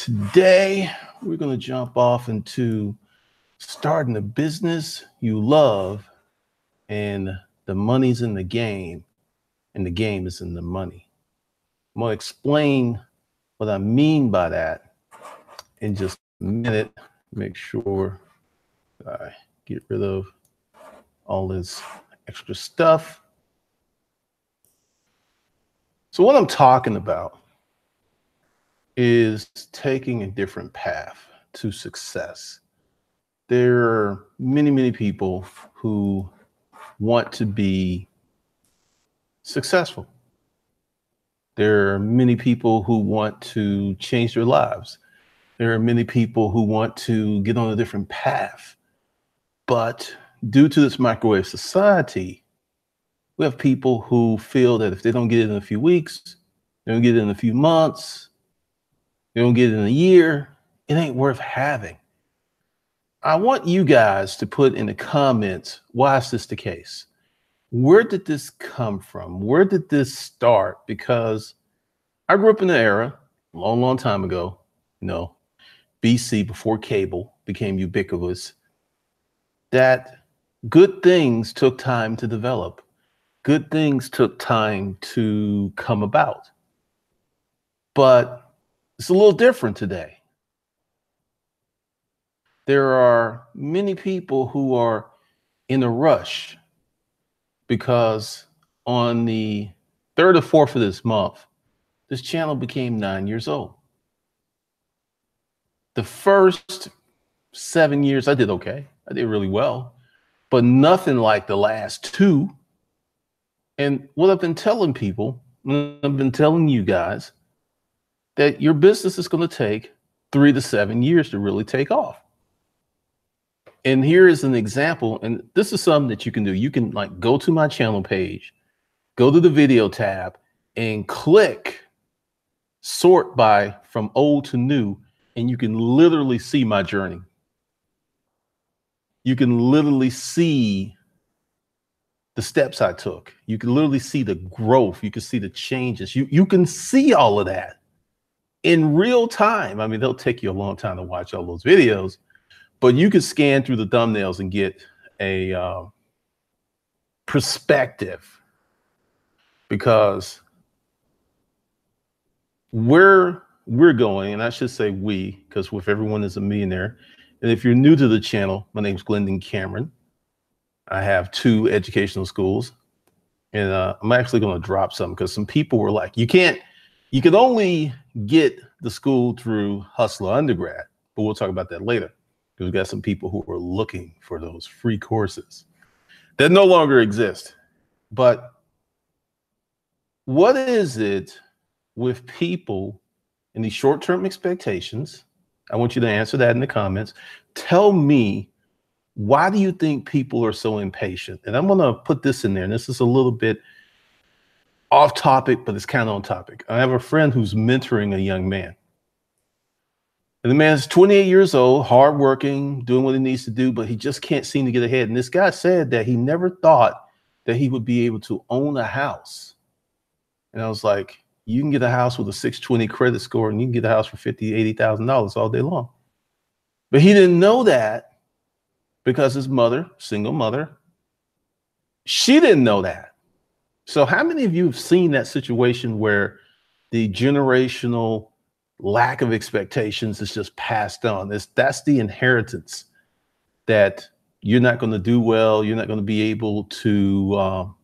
Today, we're going to jump off into starting a business you love, and the money's in the game, and the game is in the money. I'm going to explain what I mean by that in just a minute. Make sure I get rid of all this extra stuff. So what I'm talking about is taking a different path to success. There are many people who want to be successful. There are many people who want to change their lives. There are many people who want to get on a different path. But due to this microwave society, we have people who feel that if they don't get it in a few weeks, they don't get it in a few months, they don't get it in a year, it ain't worth having. I want you guys to put in the comments, why is this the case? Where did this come from? Where did this start? Because I grew up in an era, a long time ago, BC, before cable became ubiquitous, that good things took time to develop. Good things took time to come about. But it's a little different today. There are many people who are in a rush because on the 3rd or 4th of this month, this channel became 9 years old. The first 7 years, I did okay. I did really well, but nothing like the last 2. And what I've been telling people, I've been telling you guys, that your business is going to take 3 to 7 years to really take off. And here is an example, and this is something that you can do. You can go to my channel page, go to the video tab, and click sort by from old to new, and you can literally see my journey. You can literally see the steps I took. You can literally see the growth. You can see the changes. You can see all of that in real time. I mean, they'll take you a long time to watch all those videos, but you can scan through the thumbnails and get a perspective, because where we're going, and I should say we, because with everyone is a millionaire. And if you're new to the channel, my name's Glendon Cameron. I have 2 educational schools, and I'm actually going to drop some because some people were like, you can only get the school through Hustler undergrad, but we'll talk about that later, because we've got some people who are looking for those free courses that no longer exist. But what is it with people and these short-term expectations? I want you to answer that in the comments. Tell me, why do you think people are so impatient? And I'm going to put this in there, and this is a little bit off topic, but it's kind of on topic. I have a friend who's mentoring a young man. And the man's 28 years old, hardworking, doing what he needs to do, but he just can't seem to get ahead. And this guy said that he never thought that he would be able to own a house. And I was like, you can get a house with a 620 credit score, and you can get a house for $50,000, $80,000 all day long. But he didn't know that because his mother, single mother, she didn't know that. So how many of you have seen that situation where the generational lack of expectations is just passed on? That's the inheritance, that you're not going to do well. You're not going to be able to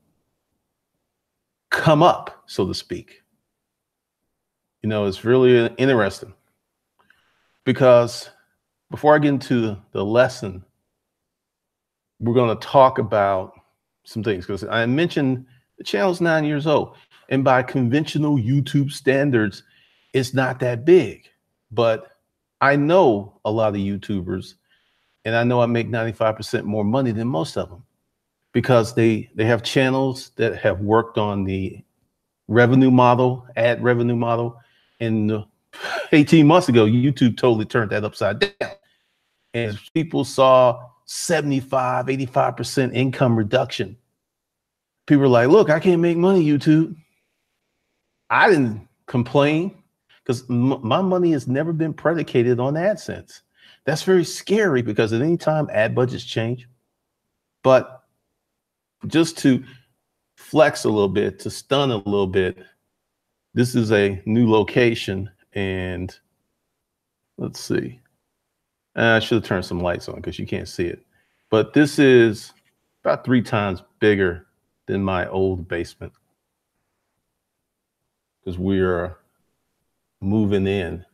come up, so to speak. It's really interesting, because before I get into the lesson, we're going to talk about some things, because I mentioned the channel's 9 years old, and by conventional YouTube standards, it's not that big. But I know a lot of YouTubers, and I know I make 95% more money than most of them, because they have channels that have worked on the revenue model, ad revenue model. And 18 months ago, YouTube totally turned that upside down. And people saw 75, 85% income reduction. People were like, look, I can't make money, YouTube. I didn't complain. because my money has never been predicated on AdSense. That's very scary because at any time ad budgets change. But just to flex a little bit, to stun a little bit, this is a new location, and let's see. I should have turned some lights on because you can't see it. But this is about 3 times bigger than my old basement because we're moving in.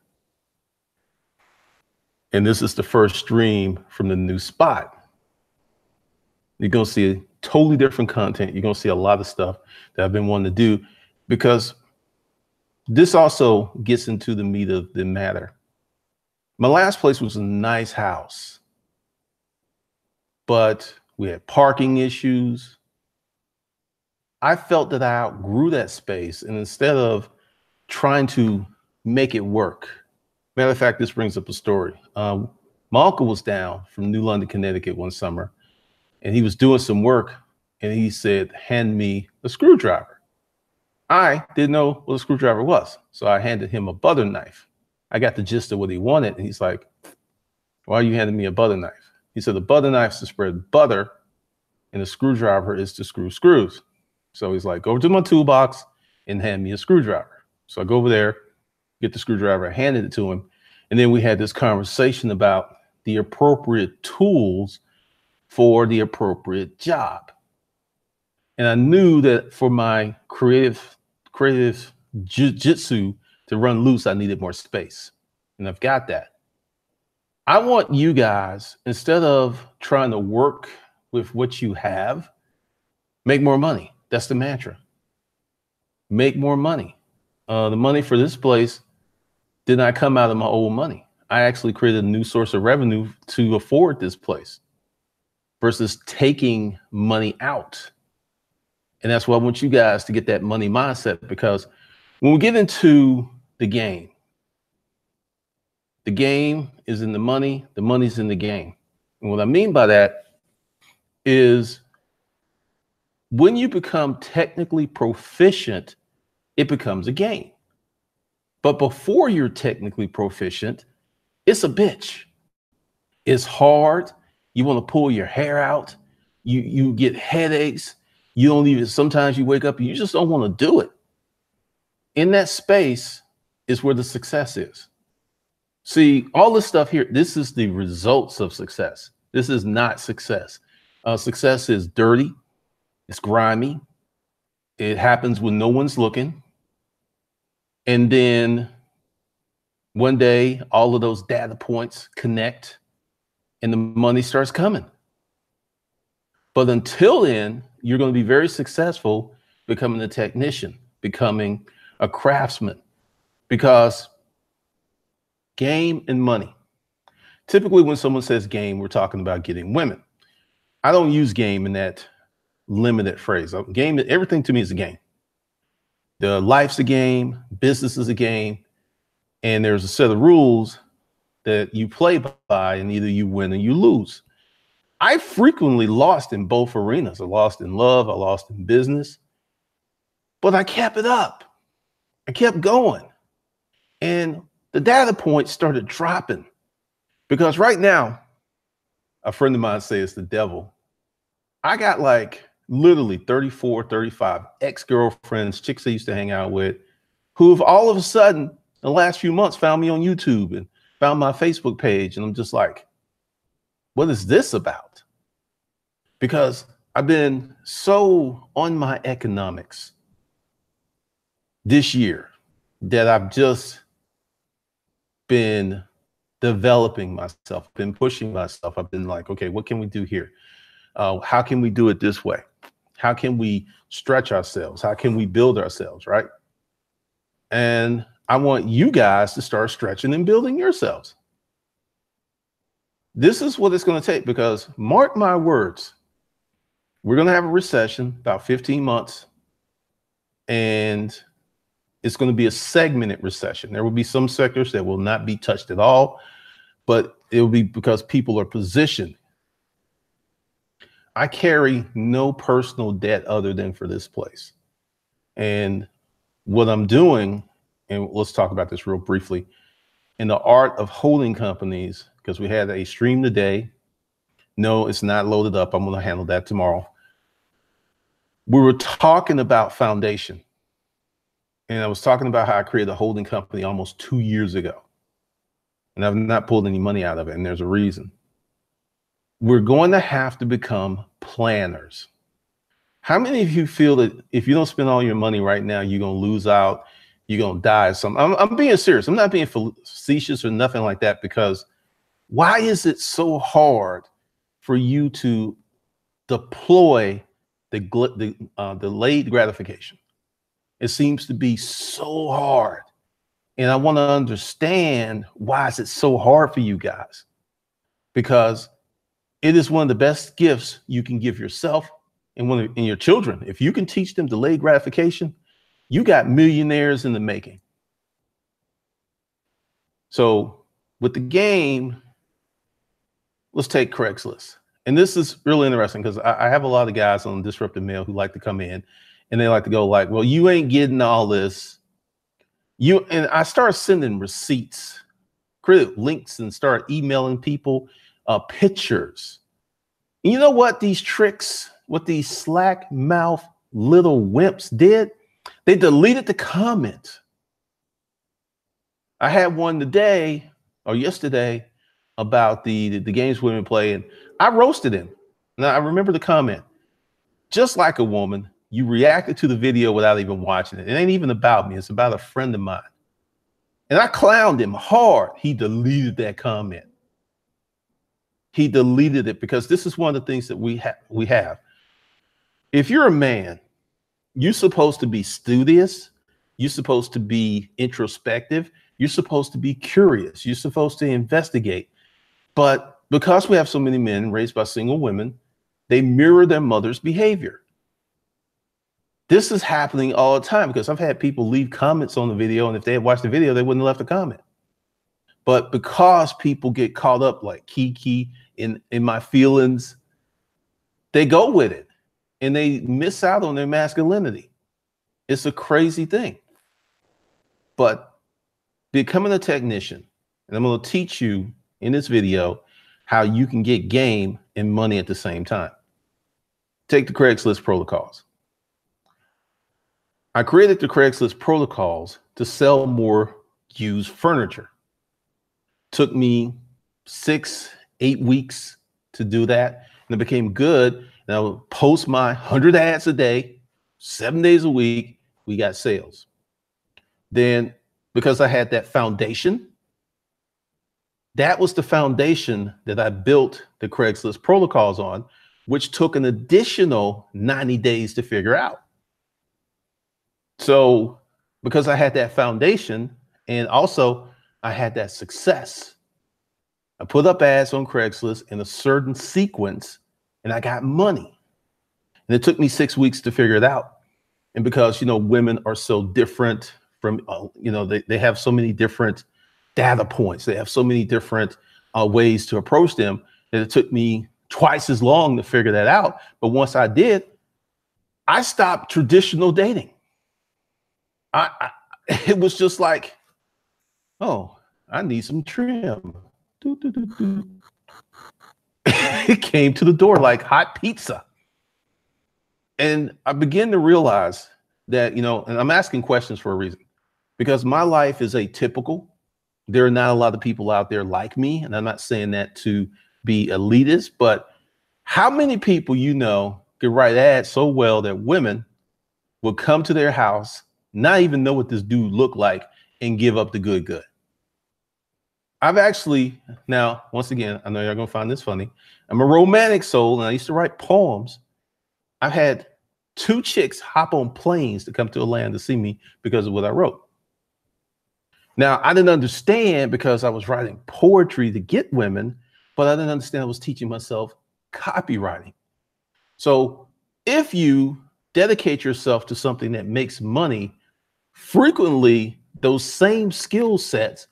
And this is the first stream from the new spot. You're going to see totally different content. You're going to see a lot of stuff that I've been wanting to do because this also gets into the meat of the matter. My last place was a nice house, but we had parking issues. I felt that I outgrew that space, and instead of trying to make it work, matter of fact, this brings up a story. My uncle was down from New London, Connecticut one summer, and he was doing some work, and he said, hand me a screwdriver. I didn't know what a screwdriver was, so I handed him a butter knife. I got the gist of what he wanted, and he's like, why are you handing me a butter knife? He said, the butter knife is to spread butter, and the screwdriver is to screw screws. So he's like, go over to my toolbox and hand me a screwdriver. So I go over there, get the screwdriver, handed it to him, and then we had this conversation about the appropriate tools for the appropriate job. And I knew that for my creative jitsu to run loose, I needed more space. And I've got that. I want you guys, instead of trying to work with what you have, make more money. That's the mantra. Make more money. The money for this place did not come out of my old money. I actually created a new source of revenue to afford this place versus taking money out. And that's why I want you guys to get that money mindset, because when we get into the game is in the money's in the game. And what I mean by that is when you become technically proficient, it becomes a game. But before you're technically proficient, it's a bitch. It's hard. You want to pull your hair out. You get headaches. You don't even, sometimes you wake up and you just don't want to do it. In that space is where the success is. See, all this stuff here, this is the results of success. This is not success. Success is dirty. It's grimy. It happens when no one's looking. And then one day, all of those data points connect and the money starts coming. But until then, you're going to be very successful becoming a technician, becoming a craftsman, because game and money. Typically, when someone says game, we're talking about getting women. I don't use game in that limited phrase. Game, everything to me is a game. The life's a game, business is a game, and there's a set of rules that you play by, and either you win or you lose. I frequently lost in both arenas. I lost in love, I lost in business, but I kept it up. I kept going. And the data points started dropping because right now, a friend of mine says it's the devil. I got like literally 34, 35 ex-girlfriends, chicks I used to hang out with, who have all of a sudden in the last few months found me on YouTube and found my Facebook page. And I'm just like, what is this about? Because I've been so on my economics this year that I've just been developing myself, been pushing myself. I've been like, okay, what can we do here? How can we do it this way? How can we stretch ourselves? How can we build ourselves, right? And I want you guys to start stretching and building yourselves. This is what it's going to take, because mark my words, we're going to have a recession about 15 months, and it's going to be a segmented recession. There will be some sectors that will not be touched at all, but it will be because people are positioned. I carry no personal debt other than for this place. And what I'm doing and let's talk about this real briefly, in the art of holding companies, because we had a stream today. No, it's not loaded up. I'm going to handle that tomorrow. We were talking about foundation. And I was talking about how I created a holding company almost 2 years ago. And I've not pulled any money out of it. And there's a reason. We're going to have to become planners. How many of you feel that if you don't spend all your money right now, you're going to lose out, you're going to die? I'm being serious. I'm not being facetious or nothing like that, because why is it so hard for you to deploy the delayed gratification? It seems to be so hard. And I want to understand, why is it so hard for you guys? Because it is one of the best gifts you can give yourself and your children. If you can teach them delayed gratification, you got millionaires in the making. So with the game, let's take Craigslist. And this is really interesting, because I have a lot of guys on Disruptive Mail who like to come in and they like to go like, well, you ain't getting all this. And I start sending receipts, create links, and start emailing people pictures. And you know what these tricks, what these slack mouth little wimps did? They deleted the comment. I had one today or yesterday about the games women play, and I roasted him. Now I remember the comment. Just like a woman, you reacted to the video without even watching it. It ain't even about me. It's about a friend of mine. And I clowned him hard. He deleted that comment. He deleted it, because this is one of the things that we have. If you're a man, you're supposed to be studious. You're supposed to be introspective. You're supposed to be curious. You're supposed to investigate. But because we have so many men raised by single women, they mirror their mother's behavior. This is happening all the time, because I've had people leave comments on the video, and if they had watched the video, they wouldn't have left a comment. But because people get caught up like Kiki in my feelings, they go with it and they miss out on their masculinity. It's a crazy thing. But becoming a technician, and I'm going to teach you in this video how you can get game and money at the same time. Take the Craigslist protocols. I created the Craigslist protocols to sell more used furniture. Took me 6-8 weeks to do that. And it became good. And I would post my 100 ads a day, 7 days a week. We got sales. Then, because I had that foundation, that was the foundation that I built the Craigslist protocols on, which took an additional 90 days to figure out. So because I had that foundation, and also I had that success, I put up ads on Craigslist in a certain sequence, and I got money. And it took me 6 weeks to figure it out. And because, women are so different from, they have so many different data points. They have so many different ways to approach them that it took me twice as long to figure that out. But once I did, I stopped traditional dating. It was just like, oh, I need some trim. It came to the door like hot pizza. And I began to realize that, and I'm asking questions for a reason, because my life is atypical. There are not a lot of people out there like me. And I'm not saying that to be elitist, but how many people could write ads so well that women will come to their house, not even know what this dude looked like, and give up the good. I've actually, now, once again, I know you're going to find this funny. I'm a romantic soul, and I used to write poems. I've had 2 chicks hop on planes to come to Atlanta to see me because of what I wrote. Now, I didn't understand, because I was writing poetry to get women, but I didn't understand I was teaching myself copywriting. So if you dedicate yourself to something that makes money, frequently those same skill sets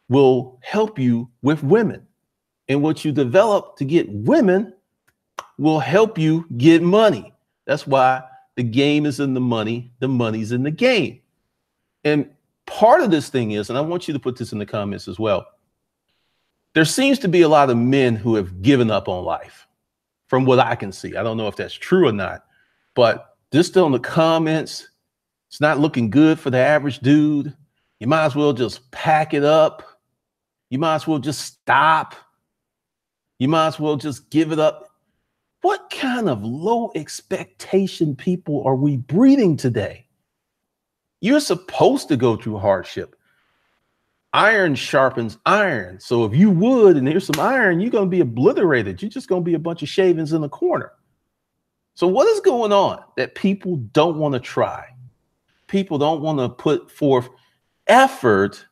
will help you with women. And what you develop to get women will help you get money. That's why the game is in the money. The money's in the game. And Part of this thing is, and I want you to put this in the comments as well, there seems to be a lot of men who have given up on life from what I can see. I don't know if that's true or not, but just on the comments, it's not looking good for the average dude. You might as well just pack it up. You might as well just stop. You might as well just give it up. What kind of low expectation people are we breeding today? You're supposed to go through hardship. Iron sharpens iron. So if you wood and there's some iron, you're going to be obliterated. You're just going to be a bunch of shavings in the corner. So what is going on that people don't want to try? People don't want to put forth effort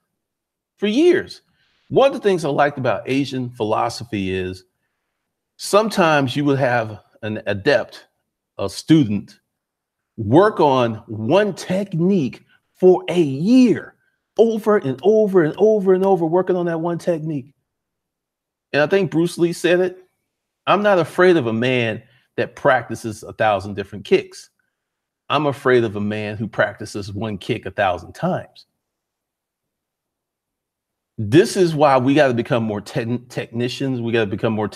for years. One of the things I liked about Asian philosophy is sometimes you would have an adept, a student, work on one technique for a year, over and over and over and over, working on that one technique. And I think Bruce Lee said it. I'm not afraid of a man that practices 1,000 different kicks. I'm afraid of a man who practices one kick 1,000 times. This is why we got to become more technicians. We got to become more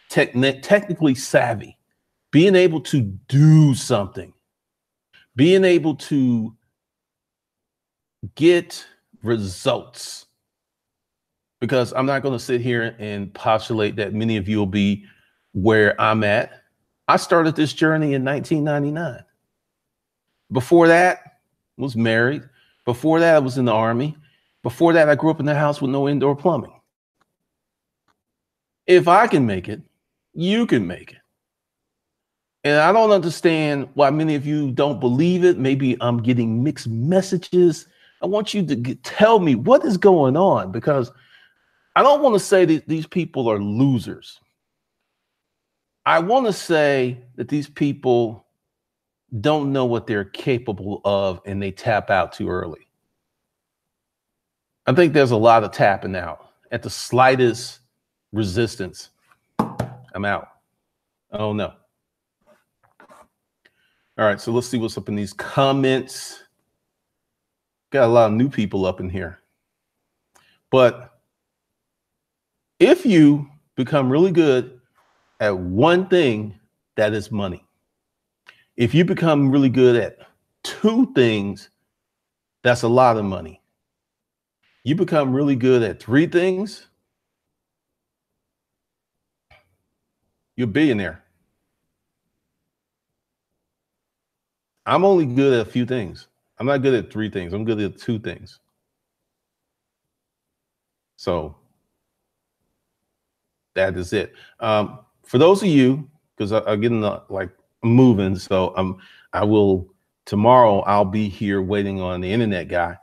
technically savvy, being able to do something, being able to get results. Because I'm not going to sit here and postulate that many of you will be where I'm at. I started this journey in 1999. Before that, I was married. Before that, I was in the Army. Before that, I grew up in a house with no indoor plumbing. If I can make it, you can make it. And I don't understand why many of you don't believe it. Maybe I'm getting mixed messages. I want you to tell me what is going on, because I don't want to say that these people are losers. I want to say that these people don't know what they're capable of and they tap out too early. I think there's a lot of tapping out. At the slightest resistance, I'm out. Oh no. All right, so let's see what's up in these comments. Got a lot of new people up in here. But if you become really good at one thing, that is money. If you become really good at two things, that's a lot of money. You become really good at three things, you're a billionaire. I'm only good at a few things. I'm not good at three things. I'm good at two things. So that is it. For those of you, because I'm getting like moving, so I will tomorrow. I'll be here waiting on the internet guy.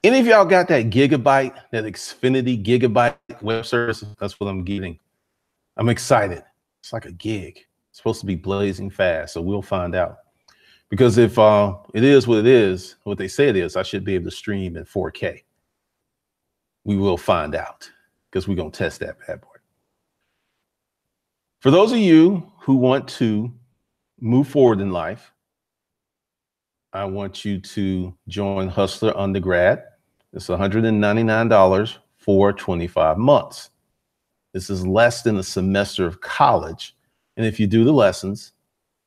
Any of y'all got that gigabyte, that Xfinity gigabyte web service? That's what I'm getting. I'm excited. It's like a gig. It's supposed to be blazing fast, so we'll find out. Because if it is what it is, what they say it is, I should be able to stream in 4K. We will find out, because we're going to test that bad boy. For those of you who want to move forward in life, I want you to join Hustler Undergrad. It's $199 for 25 months. This is less than a semester of college. And if you do the lessons,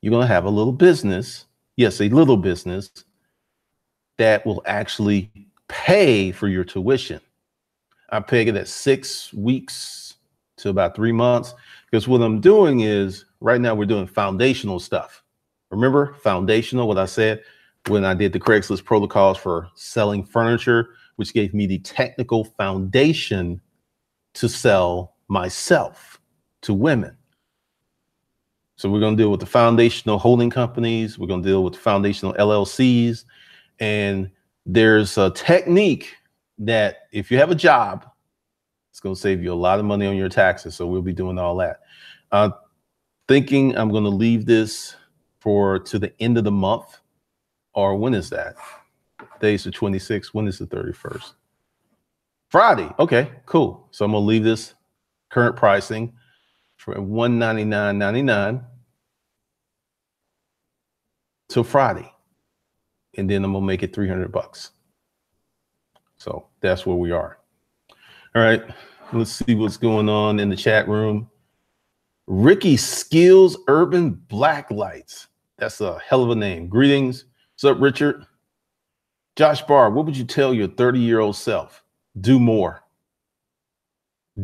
you're going to have a little business. Yes, a little business that will actually pay for your tuition. I peg it at 6 weeks to about 3 months, because what I'm doing is right now we're doing foundational stuff. Remember foundational, what I said when I did the Craigslist protocols for selling furniture, which gave me the technical foundation to sell myself to women. So we're going to deal with the foundational holding companies. We're going to deal with the foundational LLCs. And there's a technique that if you have a job, it's going to save you a lot of money on your taxes. So we'll be doing all that. Thinking I'm going to leave this to the end of the month. Or when is that? Today's the 26th. When is the 31st? Friday. Okay, cool. So I'm going to leave this current pricing for $199.99 till Friday. And then I'm going to make it $300. So that's where we are. All right, let's see what's going on in the chat room. Ricky Skills Urban Blacklights. That's a hell of a name. Greetings. What's up, Richard? Josh Barr, what would you tell your 30-year-old self? Do more.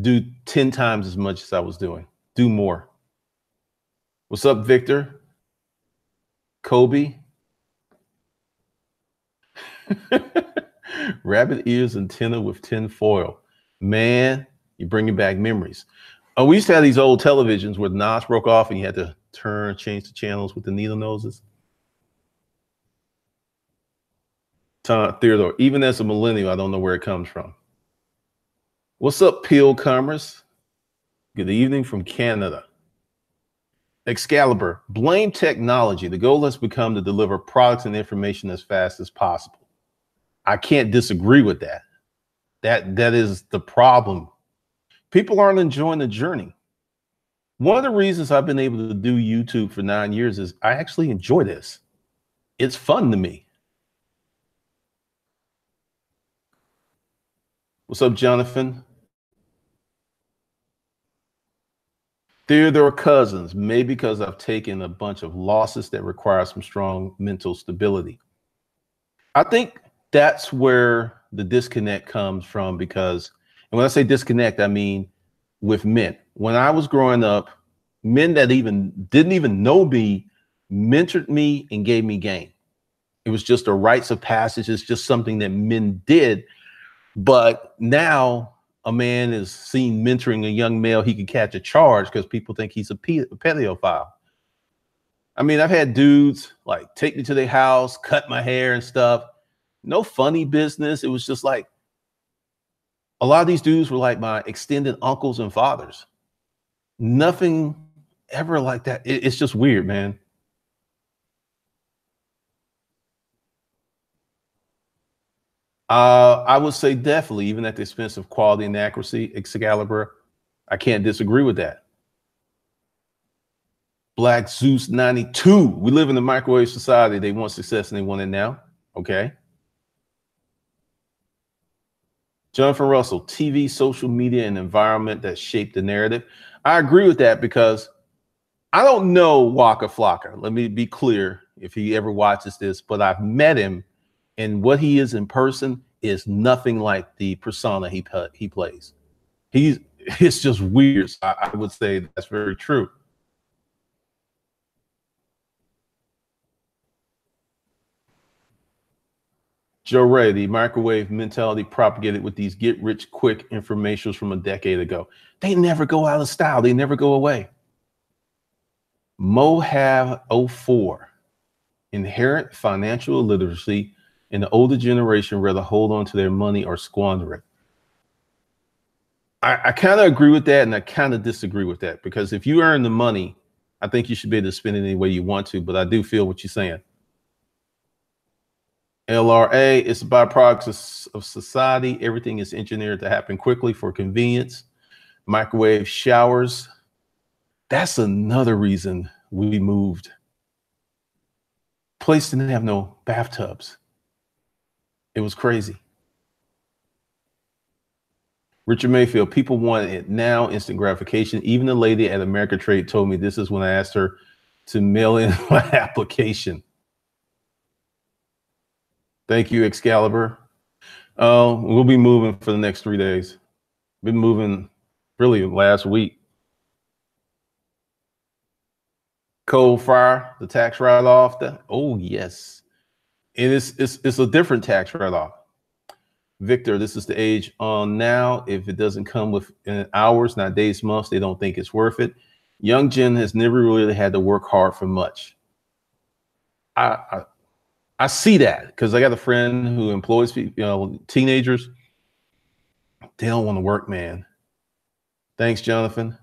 Do 10 times as much as I was doing. Do more. What's up, Victor? Kobe? Rabbit ears antenna with tin foil. Man, you're bringing back memories. We used to have these old televisions where the knobs broke off and you had to change the channels with the needle noses. Theodore, even as a millennial, I don't know where it comes from. What's up, Peel Commerce? Good evening from Canada. Excalibur, blame technology. The goal has become to deliver products and information as fast as possible. I can't disagree with that. That is the problem. People aren't enjoying the journey. One of the reasons I've been able to do YouTube for 9 years is I actually enjoy this. It's fun to me. What's up, Jonathan? Theodore Cousins, maybe because I've taken a bunch of losses that require some strong mental stability. I think that's where the disconnect comes from, because, and when I say disconnect, I mean with men. When I was growing up, men that didn't even know me mentored me and gave me game. It was just a rites of passage. It's just something that men did. But now a man is seen mentoring a young male, he could catch a charge because people think he's a pedophile. I mean, I've had dudes like take me to their house, cut my hair and stuff. No funny business. It was just like, a lot of these dudes were like my extended uncles and fathers. Nothing ever like that. It's just weird, man. I would say definitely, even at the expense of quality and accuracy, Excalibur. I can't disagree with that. Black Zeus 92. We live in a microwave society. They want success and they want it now. Okay. Jonathan Russell, TV, social media, and environment that shaped the narrative. I agree with that, because I don't know Waka Flocka. Let me be clear if he ever watches this, but I've met him, and what he is in person is nothing like the persona he plays. It's just weird. So I would say that's very true. Joe Ray, the microwave mentality propagated with these get-rich-quick informations from a decade ago. They never go out of style. They never go away. Mohave 04, inherent financial illiteracy, and the older generation rather hold on to their money or squander it. I kind of agree with that, and I kind of disagree with that, because if you earn the money, I think you should be able to spend it any way you want to, but I do feel what you're saying. LRA, it's a byproduct of society. Everything is engineered to happen quickly for convenience. Microwave showers. That's another reason we moved. Place didn't have no bathtubs. It was crazy. Richard Mayfield, people want it now, instant gratification. Even the lady at America Trade told me this is when I asked her to mail in my application. Thank you, Excalibur. We'll be moving for the next 3 days. Been moving really last week. Cold fire, the tax write-off. Oh, yes. And it's a different tax write-off. Victor, this is the age on now. If it doesn't come within hours, not days, months, they don't think it's worth it. Young Gen has never really had to work hard for much. I see that, because I got a friend who employs people, teenagers. They don't want to work, man. Thanks, Jonathan.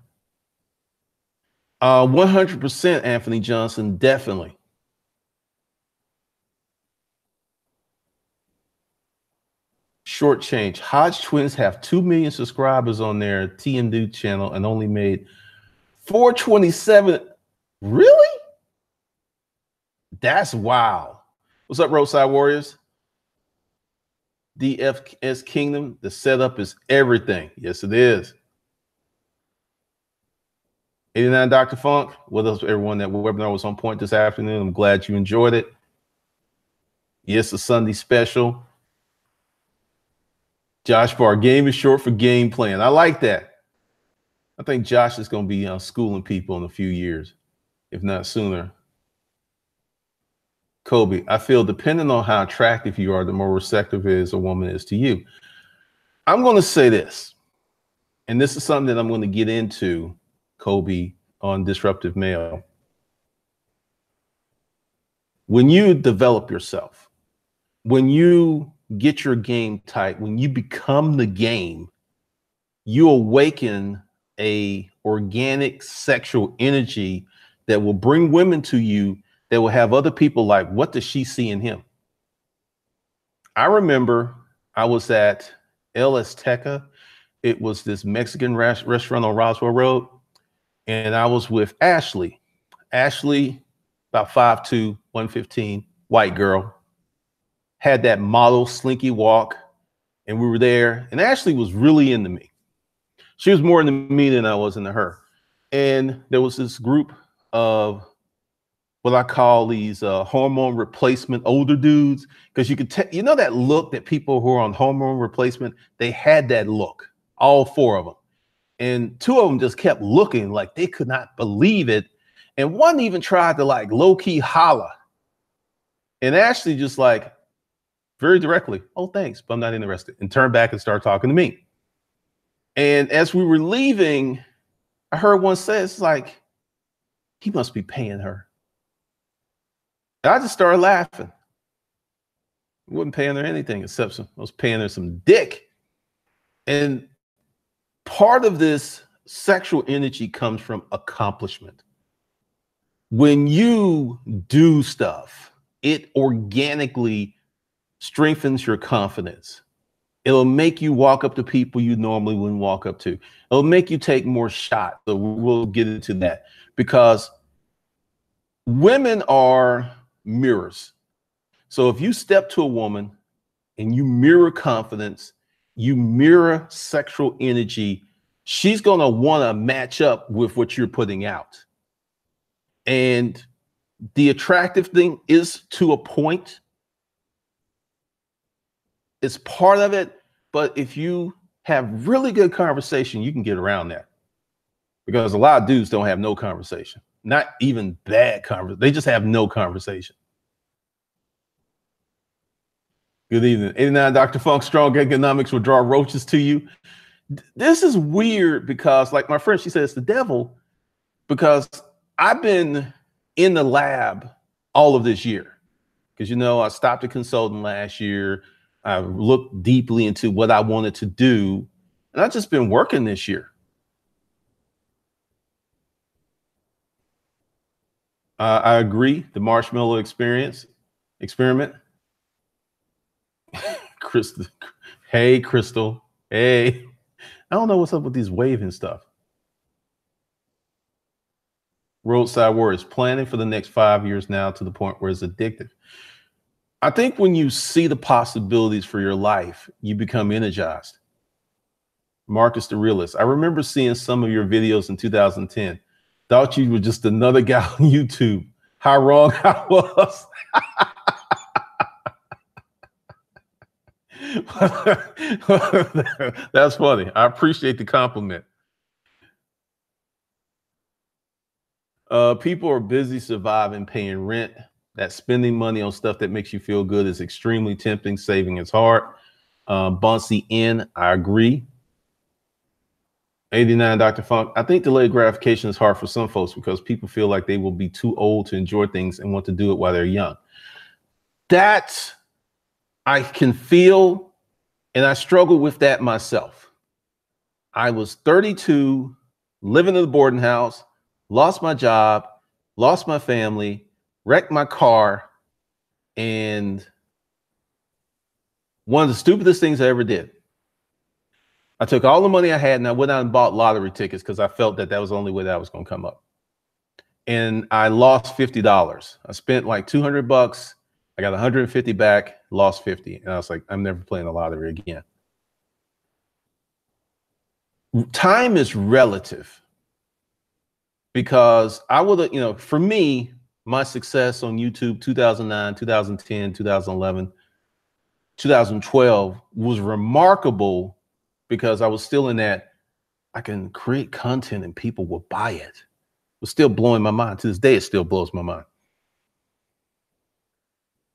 100% Anthony Johnson, definitely. Short change. Hodge twins have 2 million subscribers on their TMD channel and only made 427. Really? That's wild. What's up, Roadside Warriors? DFS Kingdom, the setup is everything. Yes, it is. 89 Dr. Funk, with us, everyone. That webinar was on point this afternoon. I'm glad you enjoyed it. Yes, a Sunday special. Josh Barr, game is short for game plan. I like that. I think Josh is going to be schooling people in a few years, if not sooner. Kobe, I feel depending on how attractive you are, the more receptive a woman is to you. I'm going to say this, and this is something that I'm going to get into, Kobe, on Disruptive Male. When you develop yourself, when you get your game tight, when you become the game, you awaken a organic sexual energy that will bring women to you, that will have other people like, what does she see in him? I remember I was at El Azteca. It was this Mexican restaurant on Roswell Road. And I was with Ashley. Ashley, about 5'2", 115, white girl, had that model slinky walk. And we were there. And Ashley was really into me. She was more into me than I was into her. And there was this group of what I call these hormone replacement older dudes, because you could tell, you know, that look that people who are on hormone replacement, they had that look, all four of them. And two of them just kept looking like they could not believe it. And one even tried to like low key holla. And Ashley just like very directly, oh, thanks, but I'm not interested, and turned back and started talking to me. And as we were leaving, I heard one say, it's like, he must be paying her. And I just started laughing. I wasn't paying her anything except I was paying her some dick. And part of this sexual energy comes from accomplishment. When you do stuff, it organically strengthens your confidence. It'll make you walk up to people you normally wouldn't walk up to. It'll make you take more shots. So we'll get into that, because women are mirrors. So if you step to a woman and you mirror confidence, you mirror sexual energy, she's going to want to match up with what you're putting out. And the attractive thing is to a point. It's part of it. But if you have really good conversation, you can get around that, because a lot of dudes don't have no conversation, not even bad conversation. They just have no conversation. Good evening. 89 Dr. Funk, strong economics will draw roaches to you. This is weird because, like my friend, she said it's the devil, because I've been in the lab all of this year. Because, you know, I stopped at consulting last year. I looked deeply into what I wanted to do, and I've just been working this year. I agree. The marshmallow experiment. Crystal. Hey, Crystal. Hey. I don't know what's up with these waving stuff. Roadside Warriors, planning for the next 5 years now to the point where it's addictive. I think when you see the possibilities for your life, you become energized. Marcus the Realist. I remember seeing some of your videos in 2010. Thought you were just another guy on YouTube. How wrong I was. That's funny. I appreciate the compliment. People are busy surviving, paying rent. That spending money on stuff that makes you feel good is extremely tempting. Saving is hard. Bunsey N, I agree. 89 Dr. Funk. I think delayed gratification is hard for some folks because people feel like they will be too old to enjoy things and want to do it while they're young. That I can feel, and I struggle with that myself. I was 32, living in the boarding house, lost my job, lost my family, wrecked my car, and one of the stupidest things I ever did, I took all the money I had and I went out and bought lottery tickets because I felt that that was the only way that I was going to come up. And I lost $50. I spent like $200 I got 150 back, lost 50. And I was like, I'm never playing the lottery again. Time is relative because I would have, for me, my success on YouTube 2009, 2010, 2011, 2012 was remarkable because I was still in that I can create content and people will buy it. It was still blowing my mind. To this day, it still blows my mind.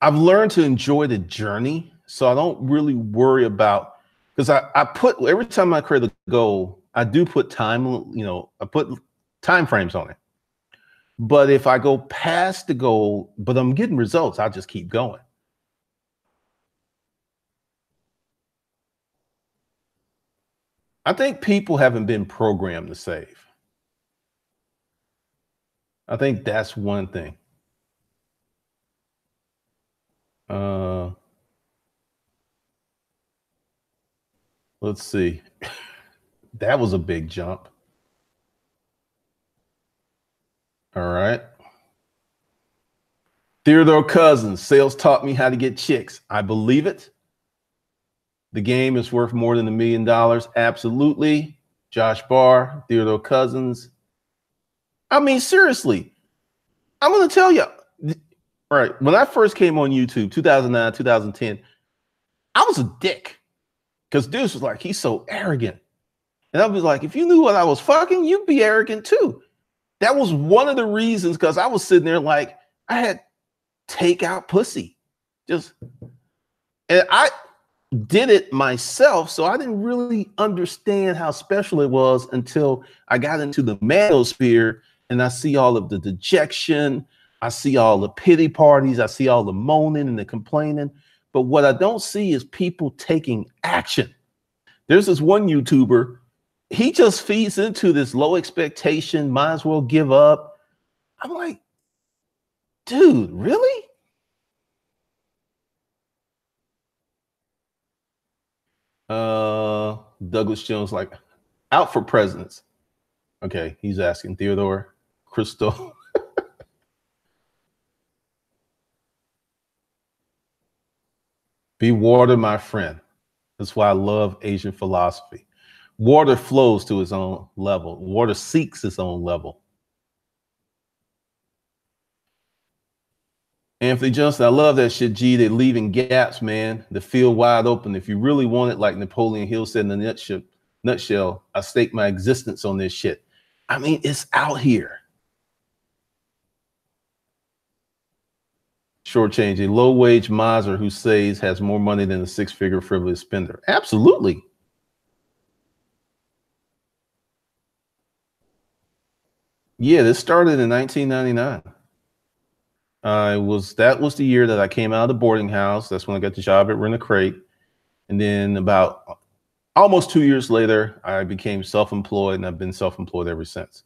I've learned to enjoy the journey. So I don't really worry about, because I put, every time I create a goal, I do put time, I put time frames on it. But if I go past the goal, but I'm getting results, I just keep going. I think people haven't been programmed to save. I think that's one thing. Let's see. That was a big jump. All right. Theodore Cousins, sales taught me how to get chicks. I believe it. The game is worth more than $1 million. Absolutely. Josh Barr, Theodore Cousins. I mean, seriously, I'm going to tell you. All right. When I first came on YouTube, 2009, 2010, I was a dick because dudes was like, he's so arrogant. And I was like, if you knew what I was fucking, you'd be arrogant too. That was one of the reasons, because I was sitting there like I had takeout pussy. And I did it myself. So I didn't really understand how special it was until I got into the manosphere and I see all of the dejection. I see all the pity parties. I see all the moaning and the complaining. But what I don't see is people taking action. There's this one YouTuber, he just feeds into this low expectation, might as well give up. I'm like, dude, really? Douglas Jones, like, out for presidents. Okay, he's asking Theodore, Crystal. Be water, my friend. That's why I love Asian philosophy. Water flows to its own level. Water seeks its own level. Anthony Johnson, I love that shit, G. They're leaving gaps, man. The field wide open. If you really want it, like Napoleon Hill said in the nutshell, I stake my existence on this shit. I mean, it's out here. Shortchange, a low-wage miser who saves has more money than a six-figure frivolous spender. Absolutely. Yeah, this started in 1999. That was the year that I came out of the boarding house. That's when I got the job at Rent-A-Crate. And then about almost 2 years later, I became self-employed, and I've been self-employed ever since.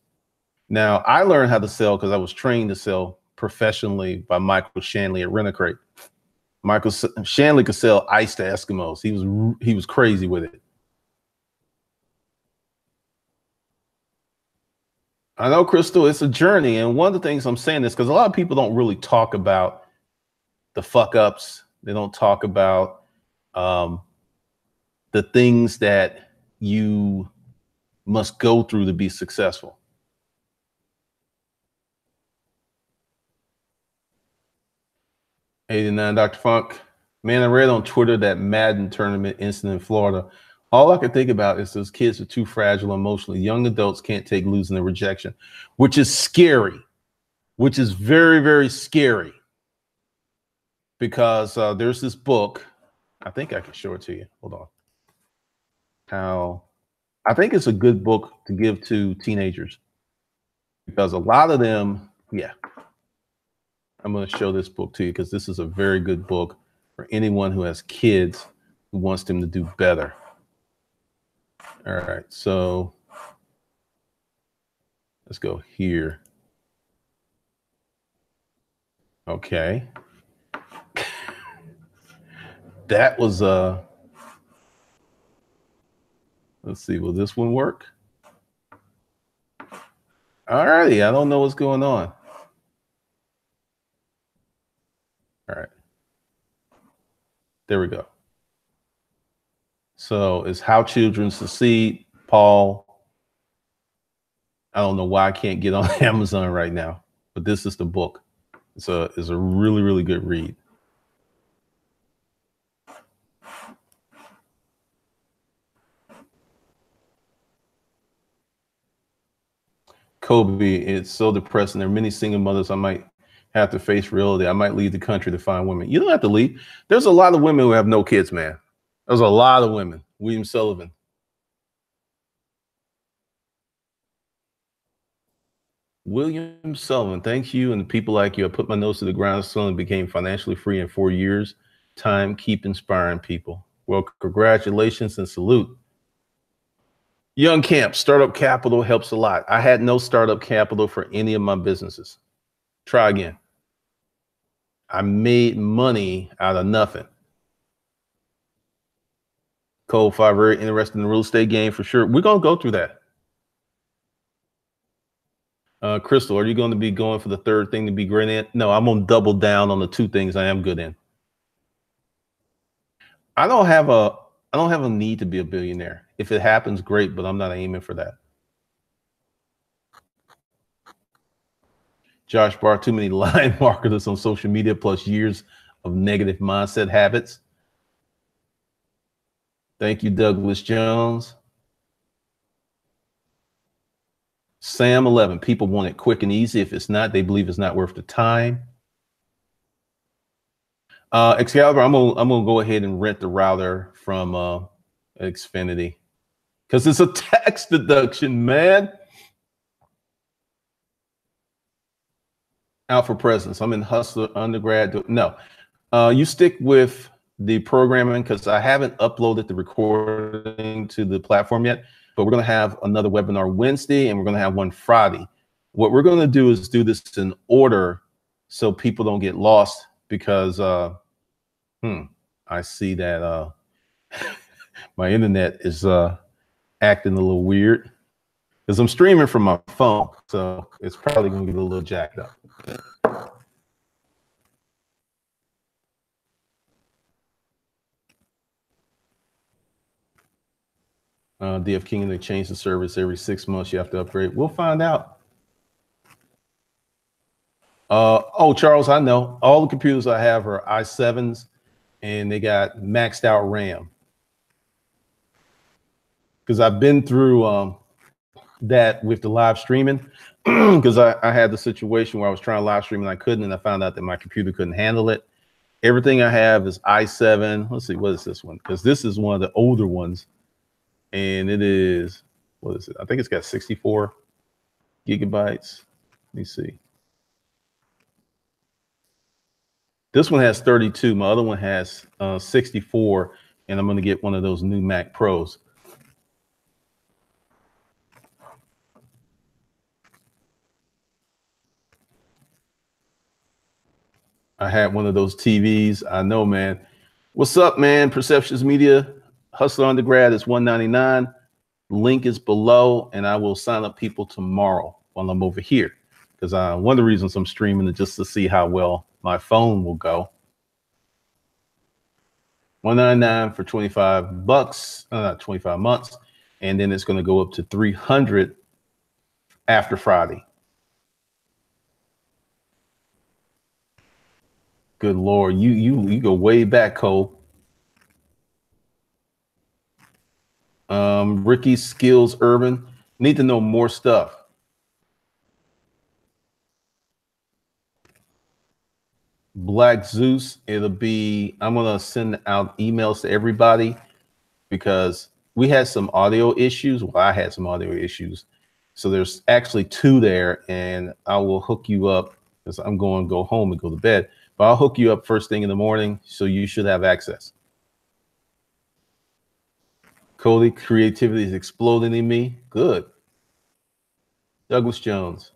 Now, I learned how to sell because I was trained to sell professionally by Michael Shanley at Rent-A-Crate. Michael Shanley could sell ice to Eskimos. He was crazy with it. I know, Crystal, it's a journey. And one of the things I'm saying is because a lot of people don't really talk about the fuck ups. They don't talk about the things that you must go through to be successful. '89, Dr. Funk. Man, I read on Twitter that Madden tournament incident in Florida. All I can think about is those kids are too fragile emotionally. Young adults can't take losing and rejection, which is scary, which is very, very scary. Because there's this book. I think I can show it to you. Hold on. I think it's a good book to give to teenagers because a lot of them, yeah. I'm going to show this book to you because this is a very good book for anyone who has kids who wants them to do better. All right, so let's go here. Okay. That was let's see, will this one work? All righty, I don't know what's going on. All right. There we go. So it's How Children Succeed, Paul. I don't know why I can't get on Amazon right now, but this is the book. It's a really, really good read. Kobe, it's so depressing. There are many single mothers. I might have to face reality. I might leave the country to find women. You don't have to leave. There's a lot of women who have no kids, man. There's a lot of women. William Sullivan. William Sullivan, thank you and people like you. I put my nose to the ground and became financially free in 4 years. Time, keep inspiring people. Well, congratulations and salute. Young Camp, startup capital helps a lot. I had no startup capital for any of my businesses. Try again. I made money out of nothing. Cole 5, very interested in the real estate game for sure. We're going to go through that. Crystal, are you going to be going for the third thing to be great in? No, I'm going to double down on the two things I am good in. I don't have a need to be a billionaire. If it happens, great, but I'm not aiming for that. Josh Barr, too many line marketers on social media plus years of negative mindset habits. Thank you, Douglas Jones. Sam 11, people want it quick and easy. If it's not, they believe it's not worth the time. Excalibur, I'm gonna go ahead and rent the router from Xfinity because it's a tax deduction, man. Out for presidents. I'm in Hustler undergrad. No, you stick with the programming because I haven't uploaded the recording to the platform yet, but we're going to have another webinar Wednesday and we're going to have one Friday. What we're going to do is do this in order so people don't get lost because I see that my internet is acting a little weird because I'm streaming from my phone, so it's probably going to get a little jacked up. DF King, they change the service every 6 months. You have to upgrade. We'll find out. Oh, Charles, I know. All the computers I have are i7s, and they got maxed out RAM. Because I've been through that with the live streaming, because I had the situation where I was trying to live stream and I couldn't, and I found out that my computer couldn't handle it. Everything I have is i7. Let's see, what is this one? Because this is one of the older ones. And it is, what is it? I think it's got 64 gigabytes. Let me see. This one has 32. My other one has 64. And I'm going to get one of those new Mac Pros. I had one of those TVs. I know, man. What's up, man? Perceptions Media. Hustler Undergrad is $199. Link is below, and I will sign up people tomorrow while I'm over here. Because one of the reasons I'm streaming is just to see how well my phone will go. $199 for 25 bucks, not 25 months, and then it's going to go up to $300 after Friday. Good Lord, you go way back, Cole. Ricky Skills Urban, need to know more stuff. Black Zeus, it'll be, I'm gonna send out emails to everybody because we had some audio issues. Well, I had some audio issues. So there's actually two there, and I will hook you up because I'm going to go home and go to bed. But I'll hook you up first thing in the morning, so you should have access. Cody, creativity is exploding in me. Good. Douglas Jones.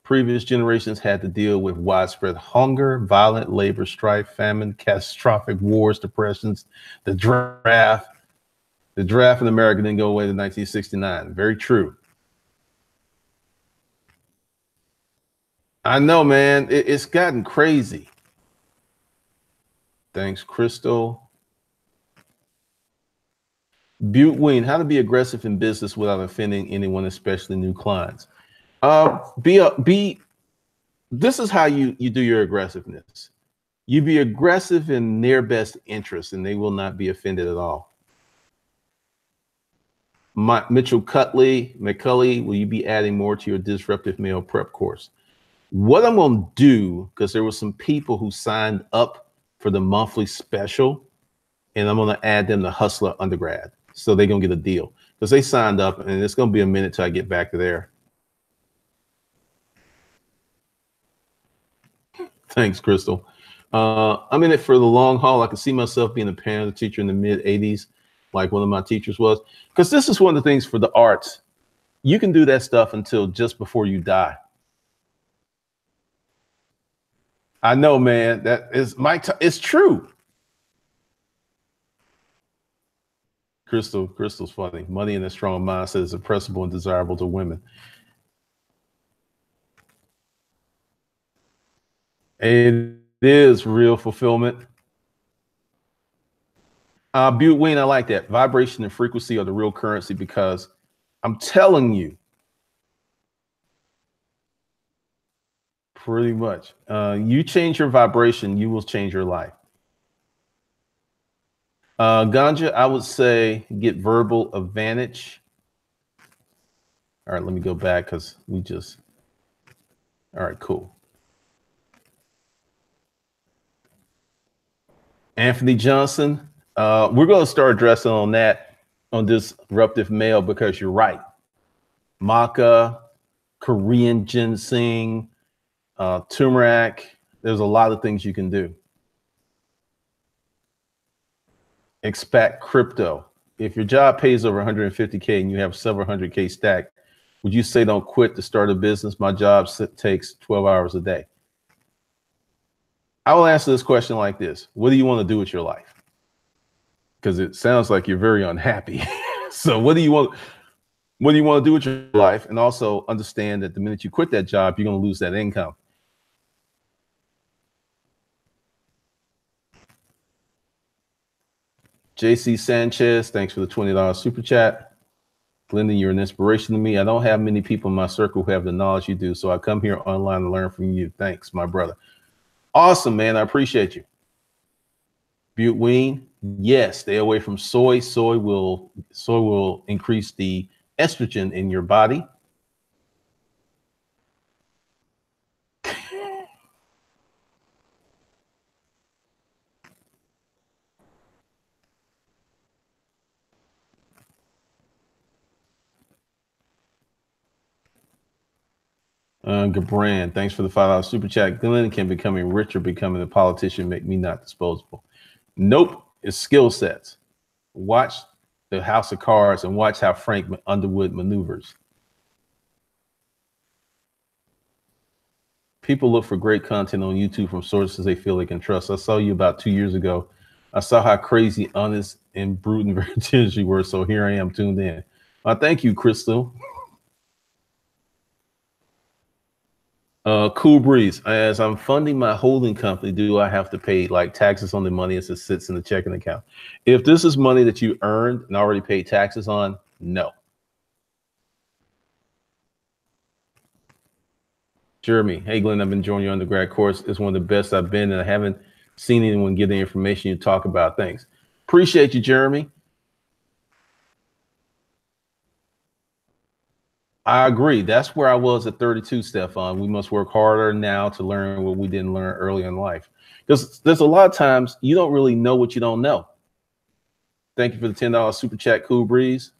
Previous generations had to deal with widespread hunger, violent labor strife, famine, catastrophic wars, depressions, the draft. The draft in America didn't go away in 1969. Very true. I know, man. It's gotten crazy. Thanks, Crystal. Butte Ween, how to be aggressive in business without offending anyone, especially new clients. Be this is how you do your aggressiveness. You be aggressive in their best interest and they will not be offended at all. Mitchell McCulley, will you be adding more to your disruptive mail prep course? What I'm going to do, because there were some people who signed up for the monthly special, and I'm going to add them to Hustler Undergrad. So they're going to get a deal because they signed up, and it's going to be a minute till I get back to there. Thanks, Crystal. I'm in it for the long haul. I can see myself being a parent, a teacher in the mid 80s, like one of my teachers was, because this is one of the things for the arts. You can do that stuff until just before you die. I know, man, that is it's true. Crystal's funny. Money and a strong mindset is impressible and desirable to women. It is real fulfillment. Butte Wayne, I like that. Vibration and frequency are the real currency, because I'm telling you, pretty much, you change your vibration, you will change your life. Ganja, I would say get verbal advantage. All right, let me go back because all right, cool. Anthony Johnson, we're going to start addressing on that on Disruptive Mail, because you're right. Maca, Korean ginseng, turmeric, there's a lot of things you can do. Expect crypto. If your job pays over 150K and you have several 100K stacked, would you say don't quit to start a business? My job takes 12 hours a day. I will answer this question like this. What do you want to do with your life? Because it sounds like you're very unhappy. So what do you want to do with your life? And also understand that the minute you quit that job, you're going to lose that income. JC Sanchez, thanks for the $20 super chat. Glenda, you're an inspiration to me. I don't have many people in my circle who have the knowledge you do, so I come here online to learn from you. Thanks, my brother. Awesome, man. I appreciate you. Butte Ween, yes, stay away from soy. Soy will increase the estrogen in your body. Gabran, thanks for the $5 super chat. Glenn, can becoming richer, becoming a politician make me not disposable? Nope, it's skill sets. Watch the House of Cards and watch how Frank Underwood maneuvers. People look for great content on YouTube from sources they feel they can trust. I saw you about 2 years ago. I saw how crazy, honest, and brutal and very generous you were. So here I am tuned in. Thank you, Crystal. Cool Breeze, as I'm funding my holding company, do I have to pay like taxes on the money as it sits in the checking account? If this is money that you earned and already paid taxes on, no. Jeremy, hey Glenn, I've been enjoying your undergrad course. It's one of the best I've been, and I haven't seen anyone give the information you talk about. Thanks. Appreciate you, Jeremy. I agree. That's where I was at 32, Stefan. We must work harder now to learn what we didn't learn early in life. Because there's a lot of times you don't really know what you don't know. Thank you for the $10 super chat, Cool Breeze.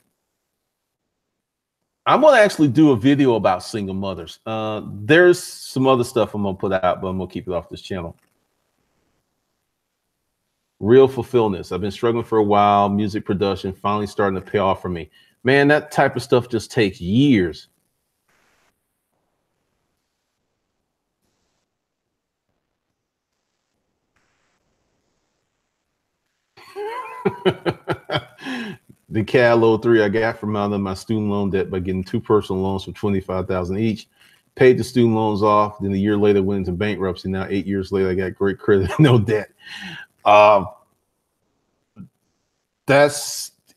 I'm going to actually do a video about single mothers. There's some other stuff I'm going to put out, but I'm going to keep it off this channel. Real fulfillment. I've been struggling for a while. Music production finally starting to pay off for me. Man, that type of stuff just takes years. The CAD 03 I got from out of my student loan debt by getting 2 personal loans for $25,000 each. Paid the student loans off. Then a year later went into bankruptcy. Now 8 years later, I got great credit, no debt.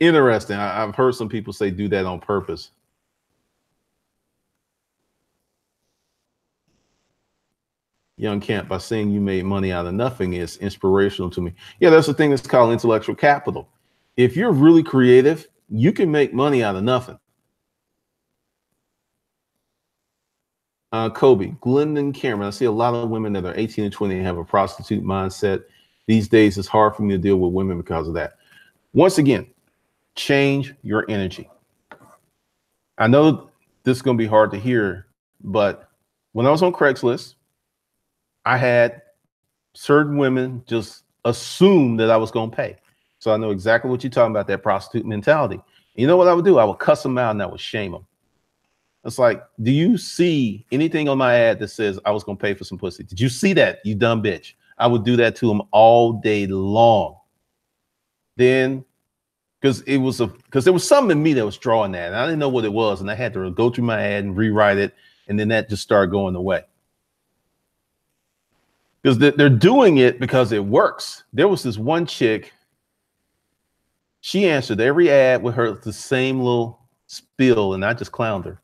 Interesting. I've heard some people say do that on purpose. Young Camp, by saying you made money out of nothing is inspirational to me. Yeah, that's the thing that's called intellectual capital. If you're really creative, you can make money out of nothing. Kobe, Glendon Cameron. I see a lot of women that are 18 and 20 and have a prostitute mindset. These days, it's hard for me to deal with women because of that. Once again, change your energy. I know this is going to be hard to hear, but when I was on Craigslist, I had certain women just assume that I was going to pay. So I know exactly what you're talking about, that prostitute mentality. You know what I would do? I would cuss them out and I would shame them. It's like, do you see anything on my ad that says I was going to pay for some pussy? Did you see that, you dumb bitch? I would do that to them all day long. Then, because there was something in me that was drawing that, and I didn't know what it was, and I had to go through my ad and rewrite it, and then that just started going away. Because they're doing it because it works. There was this one chick, she answered every ad with her the same little spiel, and I just clowned her.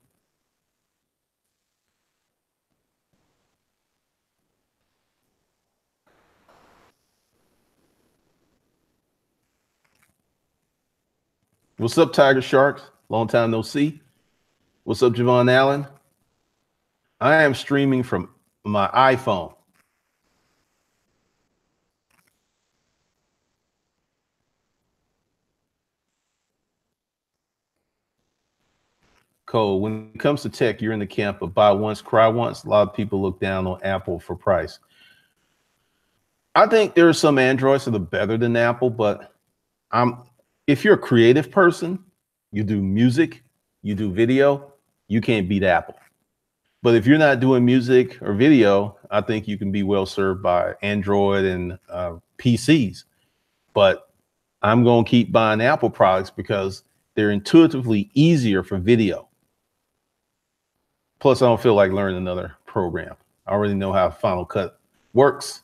What's up, Tiger Sharks? Long time no see. What's up, Javon Allen? I am streaming from my iPhone. Cole, when it comes to tech, you're in the camp of buy once, cry once. A lot of people look down on Apple for price. I think there are some Androids that are better than Apple, but if you're a creative person, you do music, you do video, you can't beat Apple. But if you're not doing music or video, I think you can be well served by Android and PCs. But I'm going to keep buying Apple products because they're intuitively easier for video. Plus, I don't feel like learning another program. I already know how Final Cut works.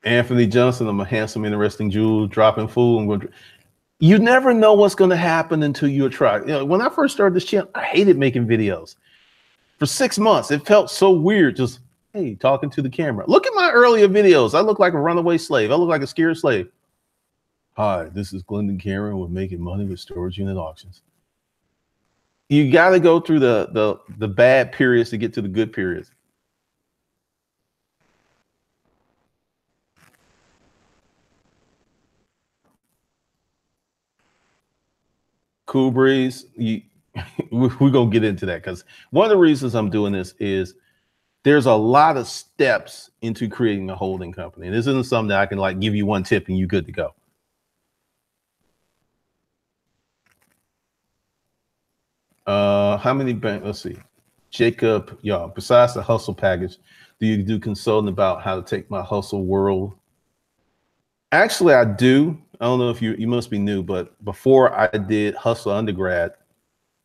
Anthony Johnson, I'm a handsome, interesting jewel, dropping fool. I'm going to. You never know what's going to happen until you try. You know, when I first started this channel, I hated making videos. For 6 months, it felt so weird. Just, hey, talking to the camera. Look at my earlier videos. I look like a runaway slave. I look like a scared slave. Hi, this is Glendon Cameron with Making Money with Storage Unit Auctions. You got to go through the bad periods to get to the good periods. Cool Breeze, we're going to get into that because one of the reasons I'm doing this is there's a lot of steps into creating a holding company. And this isn't something that I can like give you one tip and you're good to go. How many banks? Let's see. Jacob, y'all, besides the hustle package, do you do consulting about how to take my hustle world? Actually, I do. I don't know if you must be new, but before I did Hustle Undergrad,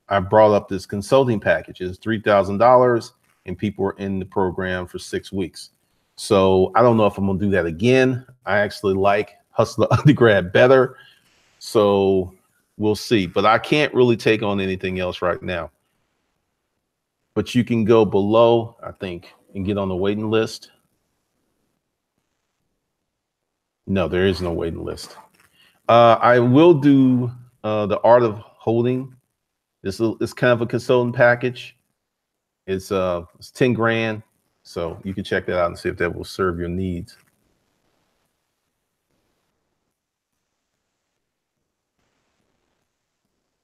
I brought up this consulting package. It's $3,000 and people were in the program for 6 weeks. So I don't know if I'm gonna do that again. I actually like Hustle Undergrad better. So we'll see, but I can't really take on anything else right now. But you can go below, I think, and get on the waiting list. No, there is no waiting list. I will do the Art of Holding. This is kind of a consultant package. It's 10 grand. So you can check that out and see if that will serve your needs.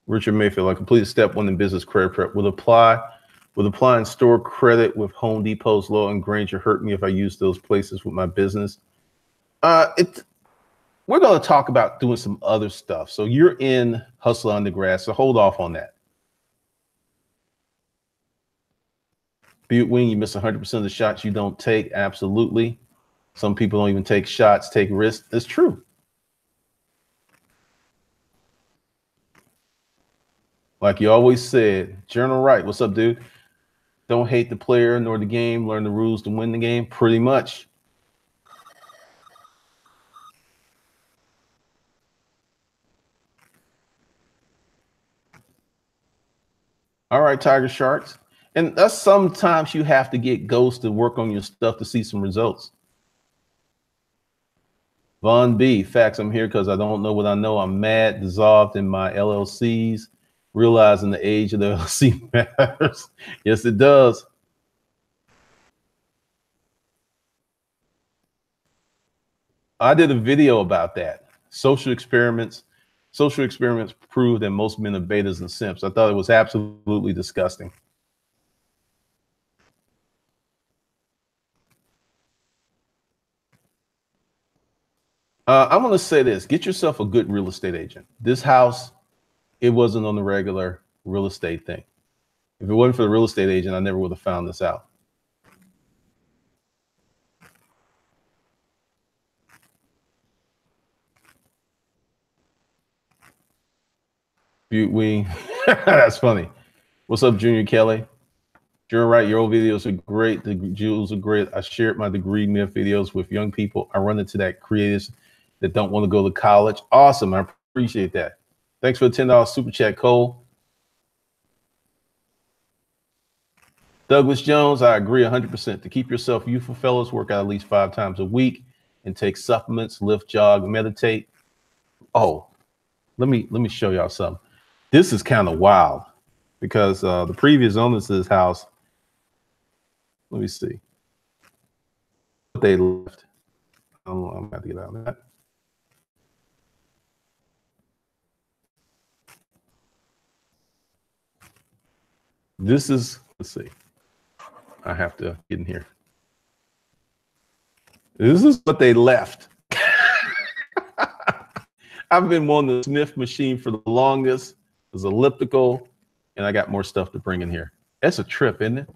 Richard Mayfield, I completed step 1 in business credit prep. Will applying store credit with Home Depot's Low and Granger hurt me if I use those places with my business? We're going to talk about doing some other stuff. So you're in Hustle Undergrad, so hold off on that. Butte Wing, you miss 100% of the shots you don't take. Absolutely. Some people don't even take shots, take risks. It's true. Like you always said, Journal Wright, what's up, dude? Don't hate the player nor the game. Learn the rules to win the game. Pretty much. All right, Tiger Sharks. And that's sometimes you have to get ghosts to work on your stuff to see some results. Von B, facts, I'm here because I don't know what I know. I'm mad, dissolved in my LLCs, realizing the age of the LLC matters. Yes, it does. I did a video about that. Social experiments prove that most men are betas and simps. I thought it was absolutely disgusting. I'm going to say this: get yourself a good real estate agent. This house, it wasn't on the regular real estate thing. If it wasn't for the real estate agent, I never would have found this out. We that's funny. What's up, Junior Kelly? You're right. Your old videos are great. The jewels are great. I shared my degree myth videos with young people. I run into that creators that don't want to go to college. Awesome. I appreciate that. Thanks for the $10 super chat, Cole. Douglas Jones, I agree 100%. To keep yourself youthful, fellas, work out at least 5 times a week and take supplements, lift, jog, meditate. Oh, let me show y'all something. This is kind of wild because the previous owners of this house, let me see what they left. Oh, I'm about to get out of that. This is, let's see. I have to get in here. This is what they left. I've been on the sniff machine for the longest. It was elliptical, and I got more stuff to bring in here. That's a trip, isn't it?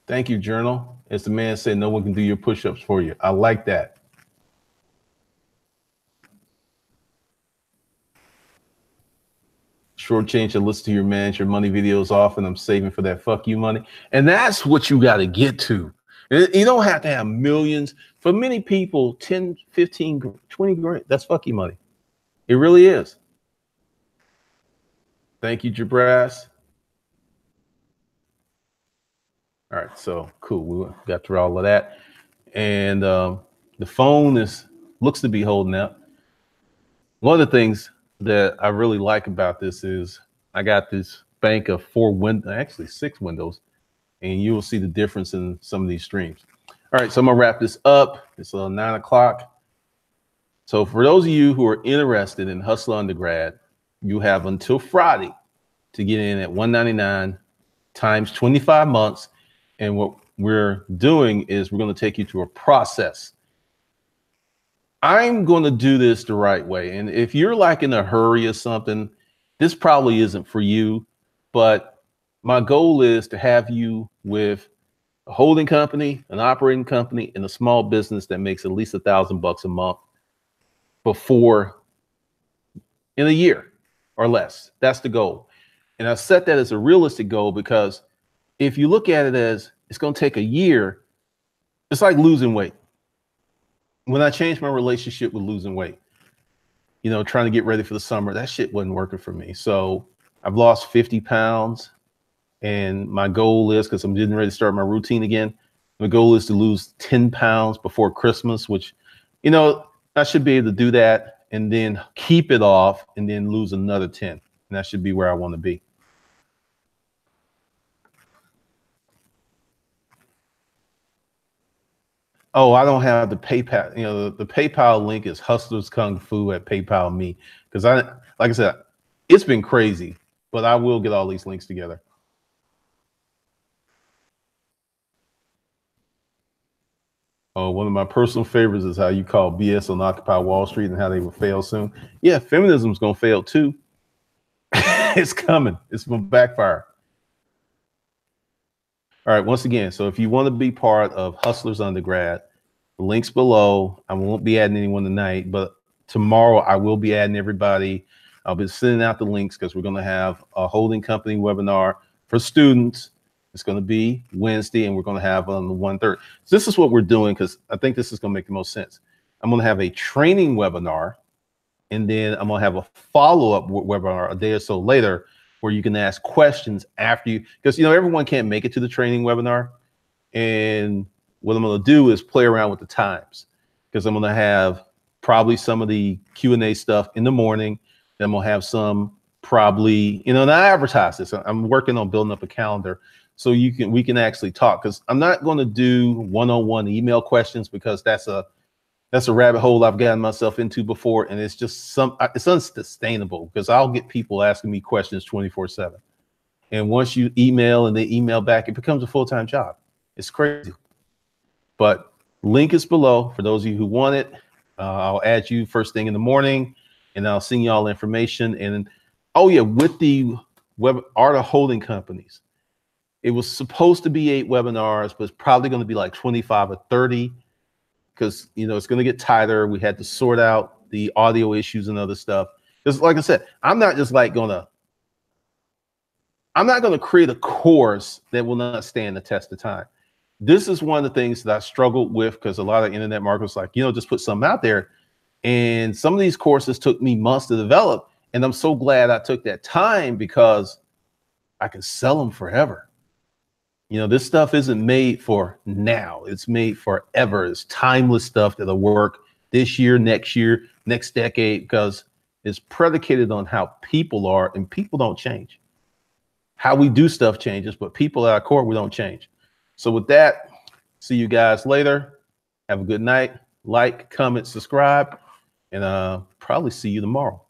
Thank you, Journal. As the man said, no one can do your push-ups for you. I like that. Shortchange to listen to your manage your money videos off, and I'm saving for that fuck you money. And that's what you got to get to. You don't have to have millions. For many people, 10, 15, 20 grand, that's fuck you money. It really is. Thank you, Jabras. All right, so cool. We got through all of that. And the phone looks to be holding up. One of the things that I really like about this is I got this bank of 4 windows, actually 6 windows, and you will see the difference in some of these streams. All right, so I'm gonna wrap this up. It's 9 o'clock. So for those of you who are interested in Hustler Undergrad, you have until Friday to get in at $199 times 25 months. And what we're doing is we're going to take you through a process. I'm going to do this the right way. And if you're like in a hurry or something, this probably isn't for you. But my goal is to have you with a holding company, an operating company, and a small business that makes at least $1,000 a month before in a year or less. That's the goal. And I set that as a realistic goal because if you look at it as it's going to take a year, it's like losing weight. When I changed my relationship with losing weight, trying to get ready for the summer, that shit wasn't working for me. So I've lost 50 pounds. And my goal is, because I'm getting ready to start my routine again, my goal is to lose 10 pounds before Christmas, which, I should be able to do that and then keep it off and then lose another 10. And that should be where I want to be. Oh, I don't have the PayPal. The PayPal link is Hustlers Kung Fu at PayPal me. Because like I said, it's been crazy, but I will get all these links together. Oh, one of my personal favorites is how you call BS on Occupy Wall Street and how they will fail soon. Yeah, feminism's going to fail too. It's coming. It's going to backfire. All right, once again, so if you want to be part of Hustlers Undergrad, the link's below. I won't be adding anyone tonight, but tomorrow I will be adding everybody. I'll be sending out the links because we're going to have a holding company webinar for students. It's going to be Wednesday, and we're going to have on the 1/3. So this is what we're doing because I think this is going to make the most sense. I'm going to have a training webinar, and then I'm going to have a follow-up webinar a day or so later where you can ask questions after you, because everyone can't make it to the training webinar. And what I'm going to do is play around with the times, because I'm going to have probably some of the Q&A stuff in the morning. Then I'm going to have some probably, and I advertise this. I'm working on building up a calendar so we can actually talk, because I'm not going to do one-on-one email questions, because that's a rabbit hole I've gotten myself into before. And it's just it's unsustainable, because I'll get people asking me questions 24/7. And once you email and they email back, it becomes a full-time job. It's crazy. But link is below for those of you who want it. I'll add you first thing in the morning, and I'll send you all information. And oh yeah, with the Art of Holding Companies, it was supposed to be 8 webinars, but it's probably going to be like 25 or 30, because it's going to get tighter. We had to sort out the audio issues and other stuff. Because like I said, I'm not going to create a course that will not stand the test of time. This is one of the things that I struggled with, because a lot of internet marketers like, just put something out there. And some of these courses took me months to develop. And I'm so glad I took that time, because I can sell them forever. This stuff isn't made for now. It's made forever. It's timeless stuff that'll work this year, next decade, because it's predicated on how people are, and people don't change. How we do stuff changes, but people at our core, we don't change. So with that, see you guys later. Have a good night. Like, comment, subscribe, and probably see you tomorrow.